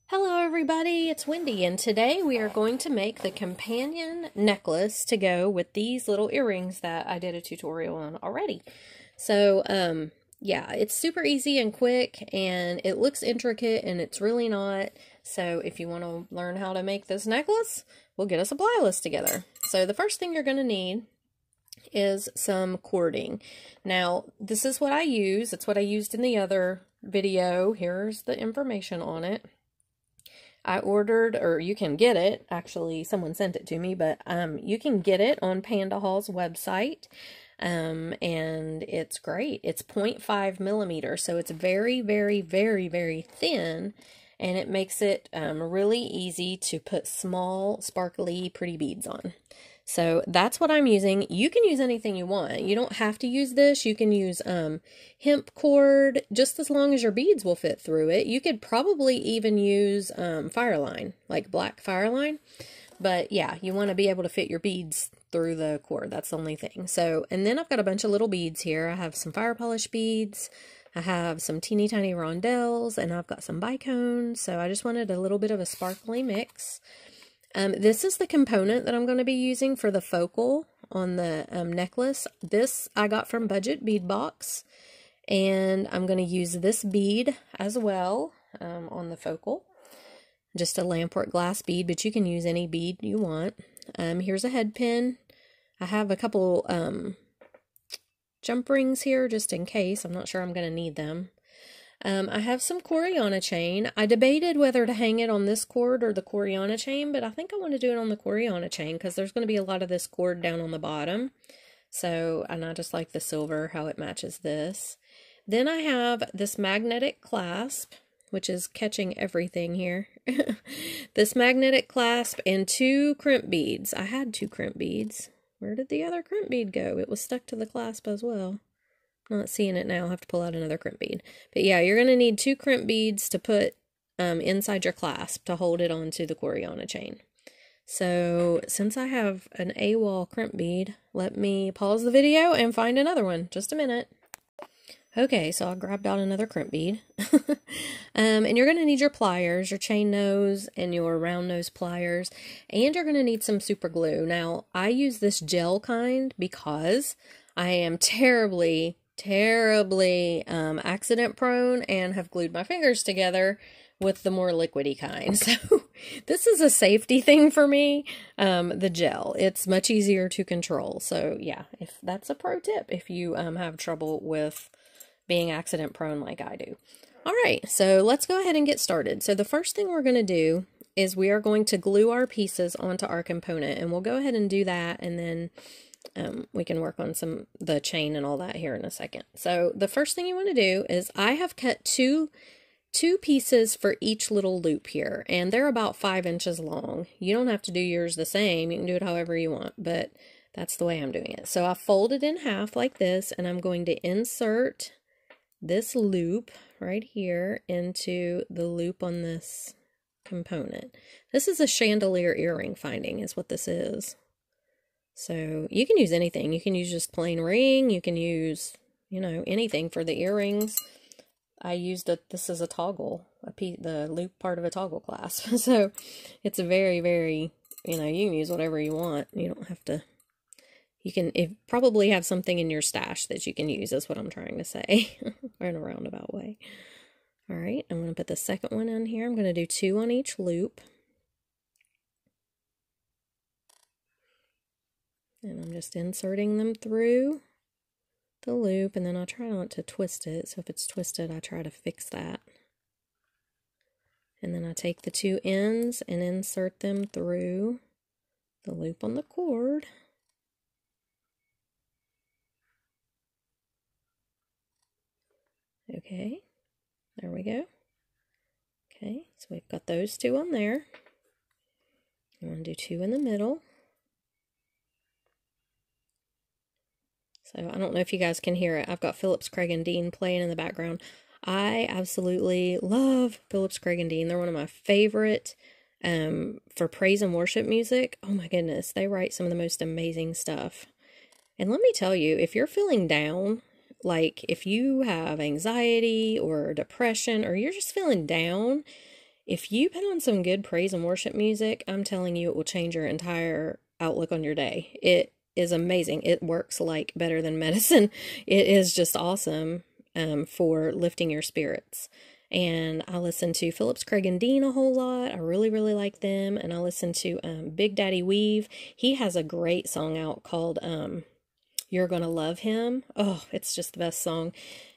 Hello everybody, it's Wendy, and today we are going to make the companion necklace to go with these little earrings that I did a tutorial on already. So, yeah, it's super easy and quick, and it looks intricate, and it's really not. So if you want to learn how to make this necklace, we'll get a supply list together. So the first thing you're going to need is some cording. Now, this is what I use. It's what I used in the other video. Here's the information on it. I ordered, or you can get it, actually someone sent it to me, but you can get it on Panda Hall's website, and it's great. It's 0.5 millimeters, so it's very, very, very, very thin, and it makes it really easy to put small, sparkly, pretty beads on. So that's what I'm using. You can use anything you want. You don't have to use this. You can use hemp cord, just as long as your beads will fit through it. You could probably even use fireline, like black fireline. But yeah, you want to be able to fit your beads through the cord. That's the only thing. So, and then I've got a bunch of little beads here. I have some fire polish beads. I have some teeny tiny rondelles, and I've got some bicones. So I just wanted a little bit of a sparkly mix. This is the component that I'm going to be using for the focal on the necklace. This I got from Budget Bead Box, and I'm going to use this bead as well on the focal. Just a lamport glass bead, but you can use any bead you want. Here's a head pin. I have a couple jump rings here just in case. I'm not sure I'm going to need them. I have some Coriana chain. I debated whether to hang it on this cord or the Coriana chain, but I think I want to do it on the Coriana chain because there's going to be a lot of this cord down on the bottom. So, and I just like the silver, how it matches this. Then I have this magnetic clasp, which is catching everything here. This magnetic clasp and two crimp beads. I had two crimp beads. Where did the other crimp bead go? It was stuck to the clasp as well. Not seeing it now. I'll have to pull out another crimp bead. But yeah, you're going to need two crimp beads to put inside your clasp to hold it onto the Coriana chain. So since I have an AWOL crimp bead, let me pause the video and find another one. Just a minute. Okay, so I grabbed out another crimp bead. And you're going to need your pliers, your chain nose, and your round nose pliers. And you're going to need some super glue. Now, I use this gel kind because I am terribly accident prone and have glued my fingers together with the more liquidy kind. So this is a safety thing for me, the gel. It's much easier to control. So yeah, if that's a pro tip if you have trouble with being accident prone like I do. All right, so let's go ahead and get started. So the first thing we're going to do is we are going to glue our pieces onto our component, and we'll go ahead and do that, and then we can work on the chain and all that here in a second. So the first thing you want to do is I have cut two pieces for each little loop here, and they're about 5 inches long. You don't have to do yours the same. You can do it however you want, but that's the way I'm doing it. So I fold it in half like this, and I'm going to insert this loop right here into the loop on this component. This is a chandelier earring finding is what this is. So you can use anything. You can use just plain ring. You can use, you know, anything for the earrings. I used this is a toggle, the loop part of a toggle clasp. So it's a very, very, you know, you can use whatever you want. You don't have to, you can probably have something in your stash that you can use, is what I'm trying to say, or in a roundabout way. All right, I'm going to put the second one in here. I'm going to do 2 on each loop. And I'm just inserting them through the loop, and then I'll try not to twist it. So if it's twisted, I try to fix that. And then I take the 2 ends and insert them through the loop on the cord. Okay, there we go. Okay, so we've got those 2 on there. I'm going to do 2 in the middle. So I don't know if you guys can hear it. I've got Phillips, Craig, and Dean playing in the background. I absolutely love Phillips, Craig, and Dean. They're one of my favorite for praise and worship music. Oh my goodness, they write some of the most amazing stuff. And let me tell you, if you're feeling down, like if you have anxiety or depression, or you're just feeling down, if you put on some good praise and worship music, I'm telling you, it will change your entire outlook on your day. It is amazing. It works like better than medicine. It is just awesome for lifting your spirits. And I listen to Phillips, Craig, and Dean a whole lot. I really, really like them. And I listen to Big Daddy Weave. He has a great song out called You're Gonna Love Him. Oh, it's just the best song.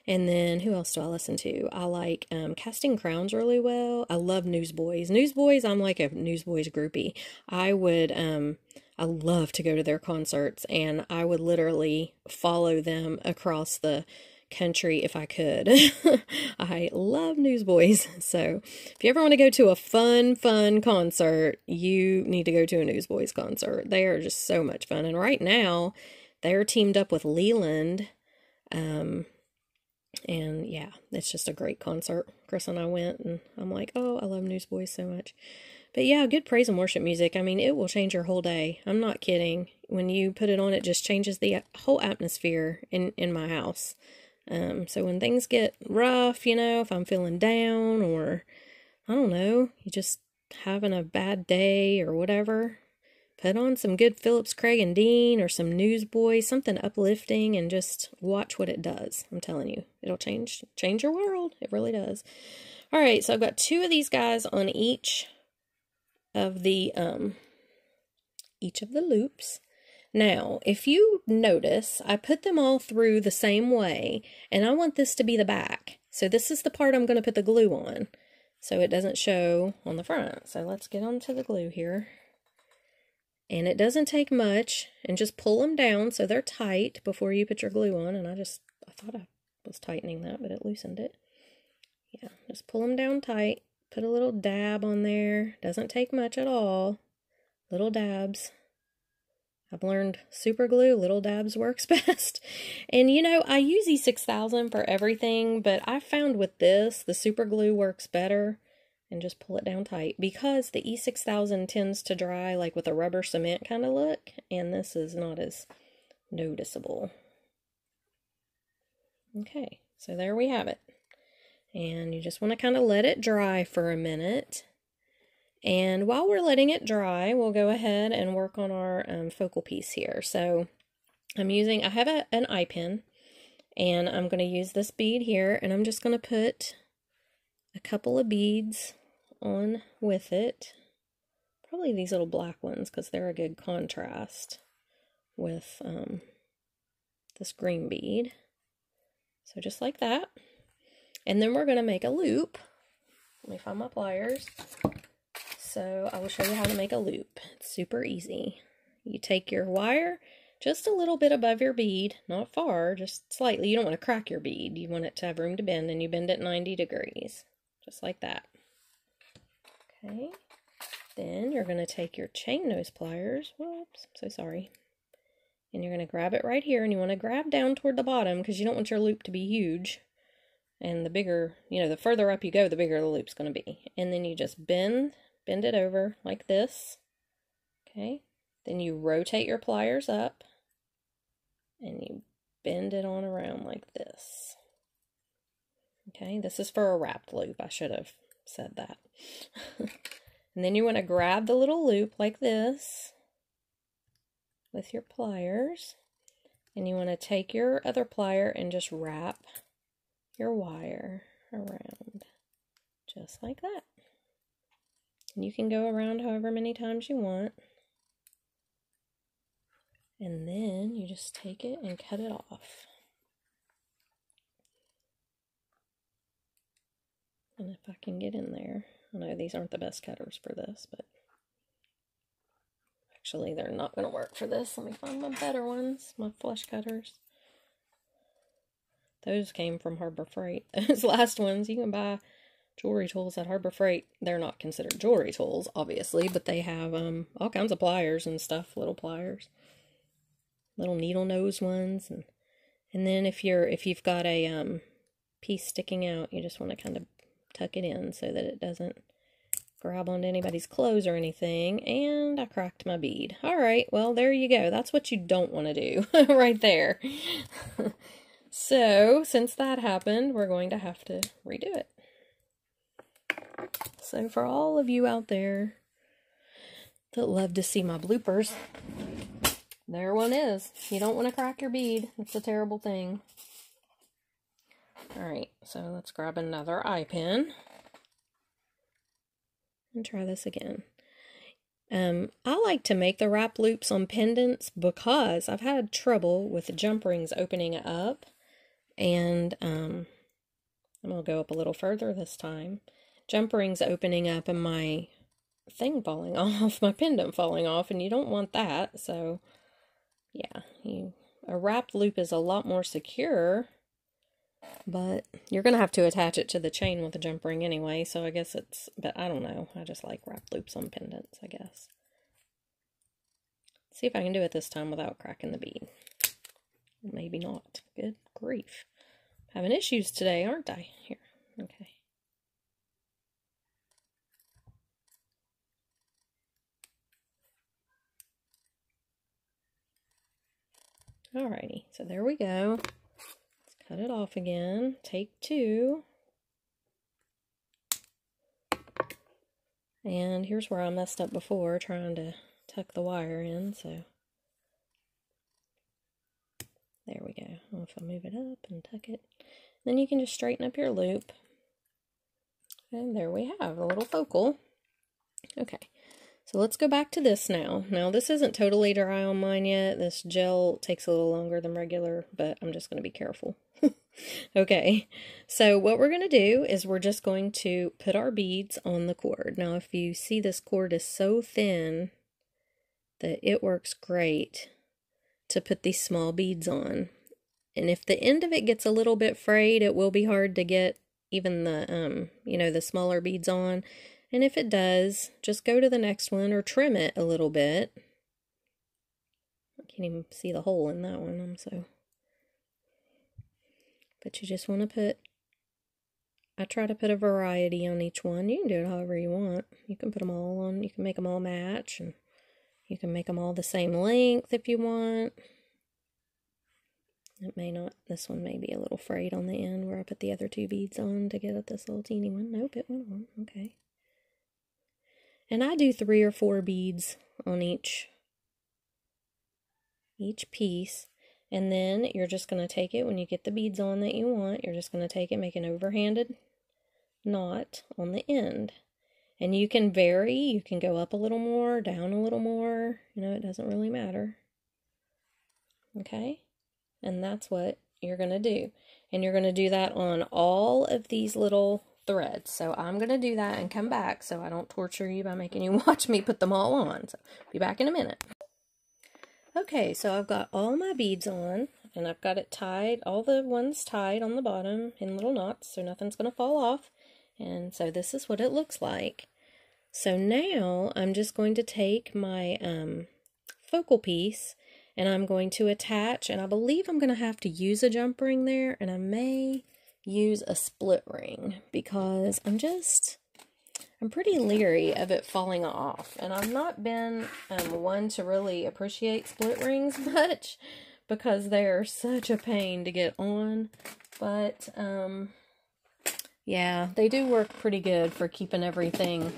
And then who else do I listen to? I like Casting Crowns really well. I love Newsboys. Newsboys, I'm like a Newsboys groupie. I love to go to their concerts, and I would literally follow them across the country if I could. I love Newsboys. So if you ever want to go to a fun concert, you need to go to a Newsboys concert. They are just so much fun. And right now, they're teamed up with Leland. And yeah, it's just a great concert. Chris and I went, and I'm like, oh, I love Newsboys so much. But yeah, good praise and worship music. I mean, it will change your whole day. I'm not kidding. When you put it on, it just changes the whole atmosphere in my house. So when things get rough, you know, if I'm feeling down, or I don't know, you just having a bad day or whatever, put on some good Phillips, Craig, and Dean, or some Newsboys, something uplifting, and just watch what it does. I'm telling you, it'll change your world. It really does. All right, so I've got 2 of these guys on each of the loops. Now, if you notice, I put them all through the same way, and I want this to be the back. So this is the part I'm going to put the glue on, so it doesn't show on the front. So let's get onto the glue here. And it doesn't take much, and just pull them down so they're tight before you put your glue on. And I thought I was tightening that, but it loosened it. Yeah, just pull them down tight, put a little dab on there. Doesn't take much at all. Little dabs. I've learned super glue, little dabs works best. And you know, I use E6000 for everything, but I found with this, the super glue works better. And just pull it down tight, because the E6000 tends to dry like with a rubber cement kind of look, and this is not as noticeable. Okay, so there we have it. And you just want to kind of let it dry for a minute. And while we're letting it dry, we'll go ahead and work on our focal piece here. So I have an eye pin, and I'm going to use this bead here, and I'm just going to put a couple of beads on with it. Probably these little black ones, because they're a good contrast with this green bead. So just like that. And then we're going to make a loop. Let me find my pliers. So I will show you how to make a loop. It's super easy. You take your wire just a little bit above your bead, not far, just slightly. You don't want to crack your bead. You want it to have room to bend, and you bend it 90 degrees, just like that. Okay. Then you're going to take your chain nose pliers. Whoops, so sorry. And you're going to grab it right here, and you want to grab down toward the bottom, because you don't want your loop to be huge. And the bigger, you know, the further up you go, the bigger the loop's going to be. And then you just bend it over like this. Okay. Then you rotate your pliers up, and you bend it on around like this. Okay, this is for a wrapped loop. I should have said that. And then you want to grab the little loop like this with your pliers, and you want to take your other plier and just wrap your wire around just like that. And you can go around however many times you want. And then you just take it and cut it off. And if I can get in there, I know these aren't the best cutters for this, but actually they're not going to work for this. Let me find my better ones, my flush cutters. Those came from Harbor Freight. Those last ones, you can buy jewelry tools at Harbor Freight. They're not considered jewelry tools, obviously, but they have all kinds of pliers and stuff, little pliers. Little needle nose ones, and then if you've got a piece sticking out, you just want to kind of tuck it in so that it doesn't grab onto anybody's clothes or anything. And I cracked my bead. All right, well, there you go. That's what you don't want to do right there. So since that happened, we're going to have to redo it. So for all of you out there that love to see my bloopers, there one is. You don't want to crack your bead. It's a terrible thing. Alright, so let's grab another eye pin and try this again. I like to make the wrap loops on pendants because I've had trouble with the jump rings opening up, and I'm going to go up a little further this time. Jump rings opening up and my thing falling off, my pendant falling off, and you don't want that. So yeah, a wrapped loop is a lot more secure, but you're going to have to attach it to the chain with a jump ring anyway, so I guess but I don't know. I just like wrapped loops on pendants, I guess. See if I can do it this time without cracking the bead. Maybe not. Good grief. Having issues today, aren't I? Here. Okay. Alrighty, so there we go. Let's cut it off again. Take 2. And here's where I messed up before, trying to tuck the wire in, so there we go. If I move it up and tuck it, then you can just straighten up your loop. And there we have a little focal. Okay, so let's go back to this now. Now this isn't totally dry on mine yet. This gel takes a little longer than regular, but I'm just going to be careful. Okay, so what we're going to do is we're just going to put our beads on the cord. Now if you see, this cord is so thin that it works great to put these small beads on. And if the end of it gets a little bit frayed, it will be hard to get even the, the smaller beads on. And if it does, just go to the next one or trim it a little bit. I can't even see the hole in that one, But you just want to put, I try to put a variety on each one. You can do it however you want. You can put them all on, you can make them all match, and you can make them all the same length if you want. It may not, this one may be a little frayed on the end where I put the other 2 beads on to get at this little teeny one. Nope, it went on. Okay. And I do 3 or 4 beads on each piece. And then you're just going to take it, when you get the beads on that you want, you're just going to take it, make an overhanded knot on the end. And you can vary, you can go up a little more, down a little more, it doesn't really matter. Okay? And that's what you're going to do. And you're going to do that on all of these little threads. So I'm going to do that and come back so I don't torture you by making you watch me put them all on. So be back in a minute. Okay, so I've got all my beads on, and I've got it tied, all the ones tied on the bottom in little knots, so nothing's going to fall off. And so this is what it looks like. So now I'm just going to take my focal piece, and I'm going to attach, and I believe I'm going to have to use a jump ring there, and I may use a split ring because I'm pretty leery of it falling off, and I've not been one to really appreciate split rings much because they're such a pain to get on, but yeah, they do work pretty good for keeping everything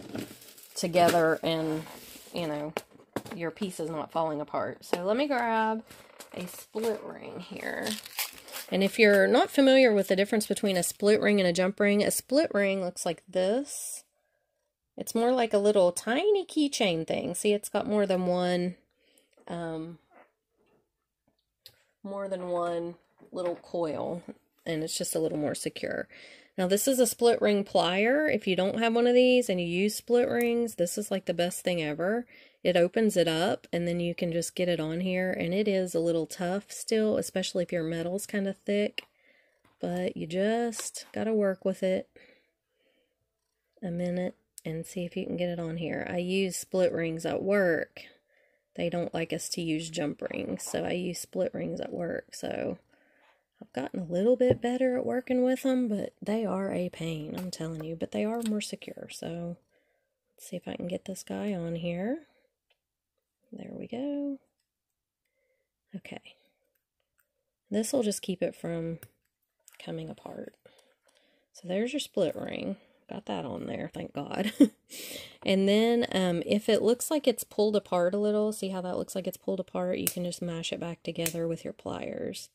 together and, your piece is not falling apart. So let me grab a split ring here. And if you're not familiar with the difference between a split ring and a jump ring, a split ring looks like this. It's more like a little tiny keychain thing. See, it's got more than one little coil, and it's just a little more secure. Now this is a split ring plier. If you don't have one of these and you use split rings, this is like the best thing ever. It opens it up, and then you can just get it on here, and it is a little tough still, especially if your metal's kind of thick, but you just gotta work with it a minute and see if you can get it on here. I use split rings at work. They don't like us to use jump rings, so I use split rings at work. So I've gotten a little bit better at working with them, but they are a pain, I'm telling you. But they are more secure, so let's see if I can get this guy on here. There we go. Okay. This will just keep it from coming apart. So there's your split ring. got that on there, thank God. And then if it looks like it's pulled apart a little, see how that looks like it's pulled apart? You can just mash it back together with your pliers,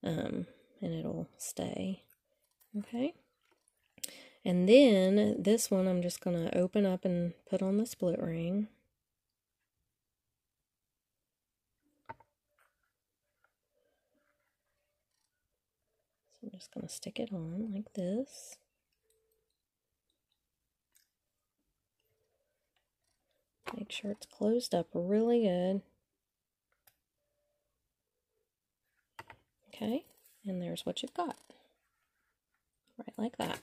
and it'll stay. Okay. And then this one I'm just going to open up and put on the split ring. So I'm just going to stick it on like this. Make sure it's closed up really good. Okay, and there's what you've got. Right like that.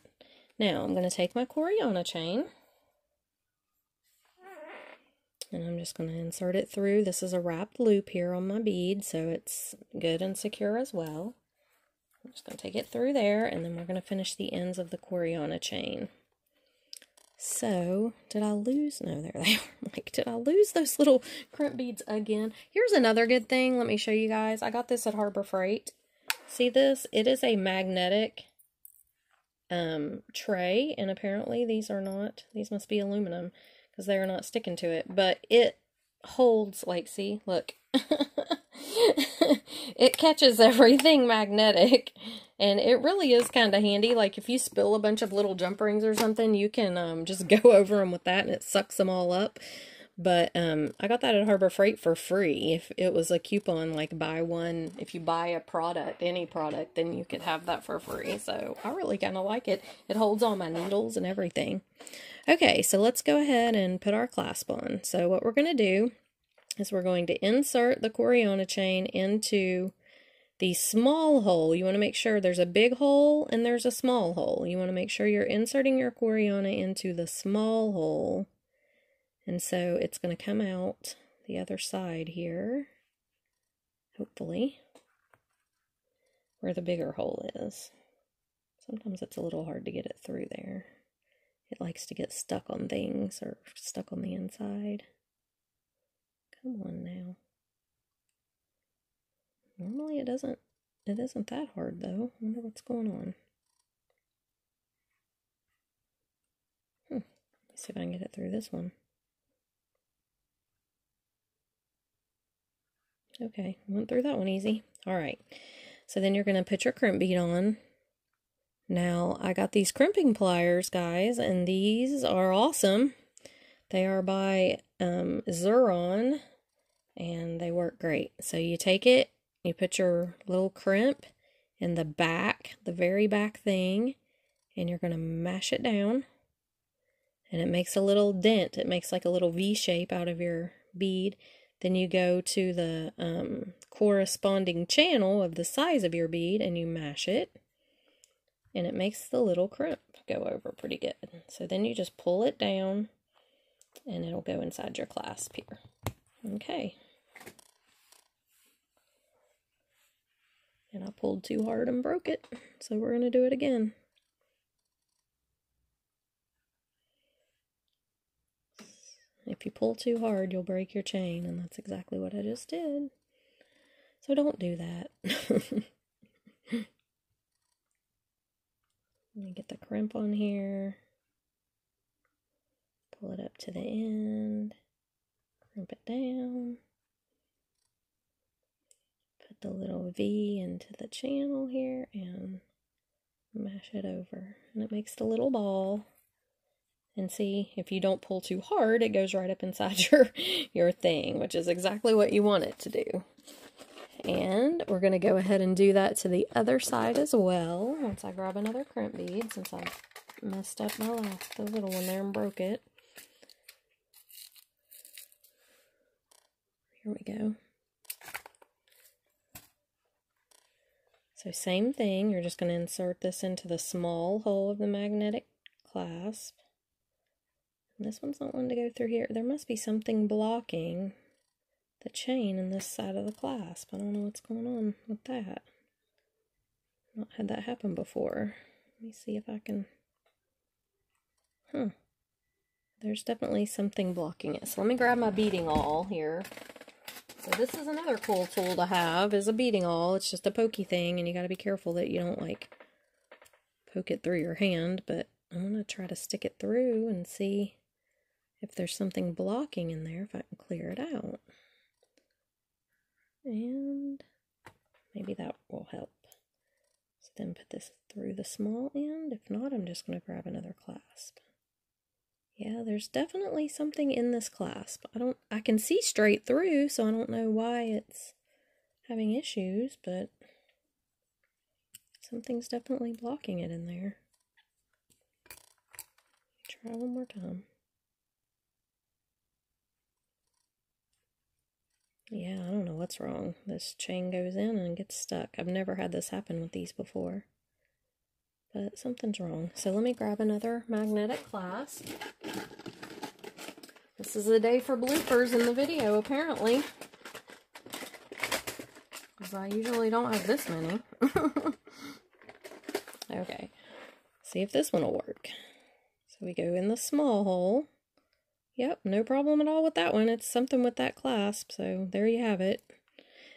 Now I'm going to take my Coriana chain, and I'm just going to insert it through. This is a wrapped loop here on my bead, so it's good and secure as well. I'm just going to take it through there, and then we're going to finish the ends of the Coriana chain. So, did I lose? No, there they are. Like, did I lose those little crimp beads again? Here's another good thing. Let me show you guys. I got this at Harbor Freight. See this? It is a magnetic tray, and apparently these are not. These must be aluminum because they are not sticking to it. But it holds, like, see? Look. It catches everything magnetic, and it really is kind of handy. Like if you spill a bunch of little jump rings or something, you can just go over them with that and it sucks them all up. But I got that at Harbor Freight for free. If it was a coupon, like buy one, if you buy a product, any product, then you could have that for free. So I really kind of like it. It holds all my needles and everything. Okay, so let's go ahead and put our clasp on. So what we're going to do is we're going to insert the Coriana chain into the small hole. You want to make sure there's a big hole and there's a small hole. You want to make sure you're inserting your Coriana into the small hole. And so it's going to come out the other side here, hopefully, where the bigger hole is. Sometimes it's a little hard to get it through there. It likes to get stuck on things or stuck on the inside. Come on now. Normally it isn't that hard though. I wonder what's going on. Let's see if I can get it through this one. Okay, went through that one easy. Alright, so then you're going to put your crimp bead on. Now, I got these crimping pliers, guys, and these are awesome. They are by Xuron, and they work great. So you take it, you put your little crimp in the back, the very back thing, and you're going to mash it down. And it makes a little dent. It makes like a little V shape out of your bead. Then you go to the corresponding channel of the size of your bead and you mash it. And it makes the little crimp go over pretty good. So then you just pull it down and it'll go inside your clasp here. Okay. And I pulled too hard and broke it. So we're going to do it again. If you pull too hard, you'll break your chain, and that's exactly what I just did. So don't do that. Let me get the crimp on here. Pull it up to the end. Crimp it down. Put the little V into the channel here and mash it over. And it makes the little ball. And see, if you don't pull too hard, it goes right up inside your thing, which is exactly what you want it to do. And we're going to go ahead and do that to the other side as well. Once I grab another crimp bead, since I messed up the little one there and broke it. Here we go. So same thing, you're just going to insert this into the small hole of the magnetic clasp. This one's not wanting to go through here. There must be something blocking the chain in this side of the clasp. I don't know what's going on with that. Not had that happen before. Let me see if I can... There's definitely something blocking it. So let me grab my beading awl here. So this is another cool tool to have, is a beading awl. It's just a pokey thing, and you got to be careful that you don't, like, poke it through your hand, but I'm going to try to stick it through and see if there's something blocking in there, if I can clear it out. And maybe that will help. So then put this through the small end. If not, I'm just going to grab another clasp. Yeah, there's definitely something in this clasp. I can see straight through, so I don't know why it's having issues, but something's definitely blocking it in there. Try one more time. Yeah, I don't know what's wrong. This chain goes in and gets stuck. I've never had this happen with these before, but something's wrong. So let me grab another magnetic clasp. This is the day for bloopers in the video, apparently, because I usually don't have this many. Okay, see if this one will work. So we go in the small hole. Yep, no problem at all with that one. It's something with that clasp, so there you have it.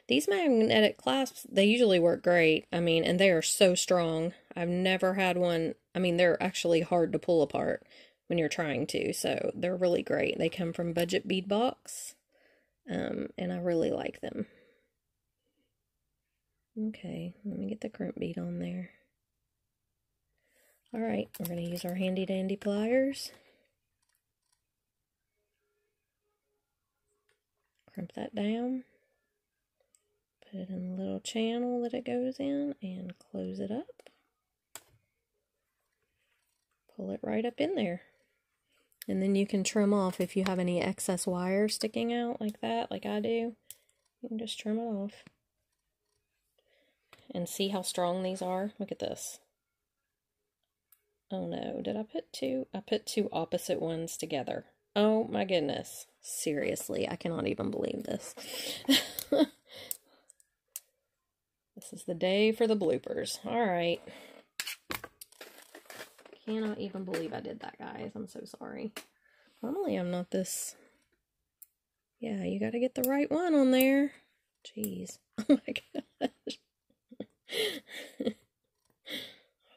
These magnetic clasps, they usually work great. I mean, and they are so strong. I've never had one. I mean, they're actually hard to pull apart when you're trying to, so they're really great. They come from Budget Bead Box, and I really like them. Okay, let me get the crimp bead on there. Alright, we're going to use our handy dandy pliers. Crimp that down. Put it in the little channel that it goes in and close it up. Pull it right up in there. And then you can trim off if you have any excess wire sticking out like that, like I do. You can just trim it off. And see how strong these are? Look at this. Oh no, did I put two? I put two opposite ones together. Oh my goodness. Seriously, I cannot even believe this. This is the day for the bloopers. Alright. Cannot even believe I did that, guys. I'm so sorry. Normally I'm not this... Yeah, you gotta get the right one on there. Jeez. Oh my gosh.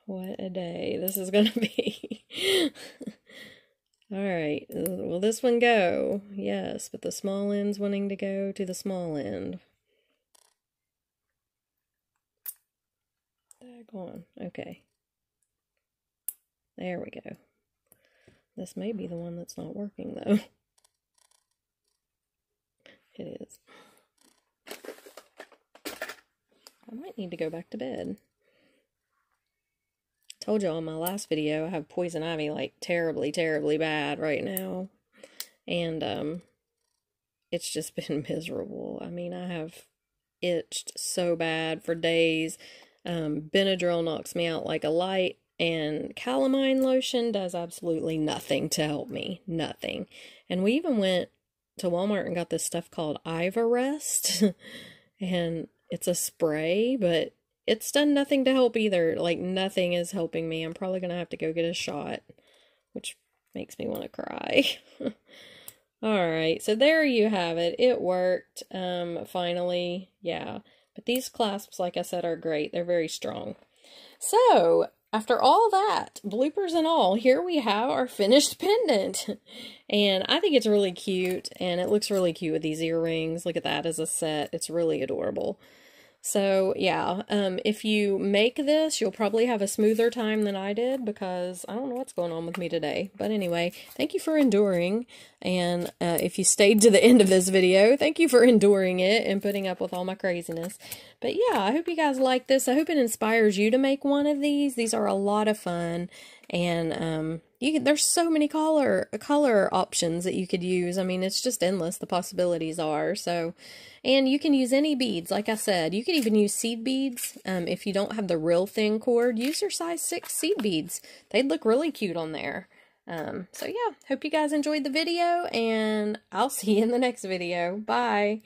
What a day this is gonna be. Alright, will this one go? Yes, but the small end's wanting to go to the small end. Daggone. Okay. There we go. This may be the one that's not working, though. It is. I might need to go back to bed. Told y'all in my last video I have poison ivy like terribly, terribly bad right now. And it's just been miserable. I mean, I have itched so bad for days. Benadryl knocks me out like a light, and calamine lotion does absolutely nothing to help me. Nothing. And we even went to Walmart and got this stuff called Ivarest. And it's a spray, but it's done nothing to help either. Like, nothing is helping me. I'm probably going to have to go get a shot, which makes me want to cry. Alright, so there you have it. It worked, finally. Yeah, but these clasps, like I said, are great. They're very strong. So, after all that, bloopers and all, here we have our finished pendant. And I think it's really cute, and it looks really cute with these earrings. Look at that as a set. It's really adorable. So, yeah, if you make this, you'll probably have a smoother time than I did, because I don't know what's going on with me today. But anyway, thank you for enduring, and if you stayed to the end of this video, thank you for enduring it and putting up with all my craziness. But yeah, I hope you guys like this. I hope it inspires you to make one of these. These are a lot of fun, and there's so many color options that you could use. I mean, it's just endless, the possibilities are. So, and you can use any beads, like I said. You could even use seed beads. If you don't have the real thin cord, use your size 6 seed beads. They'd look really cute on there. So yeah, hope you guys enjoyed the video, and I'll see you in the next video. Bye!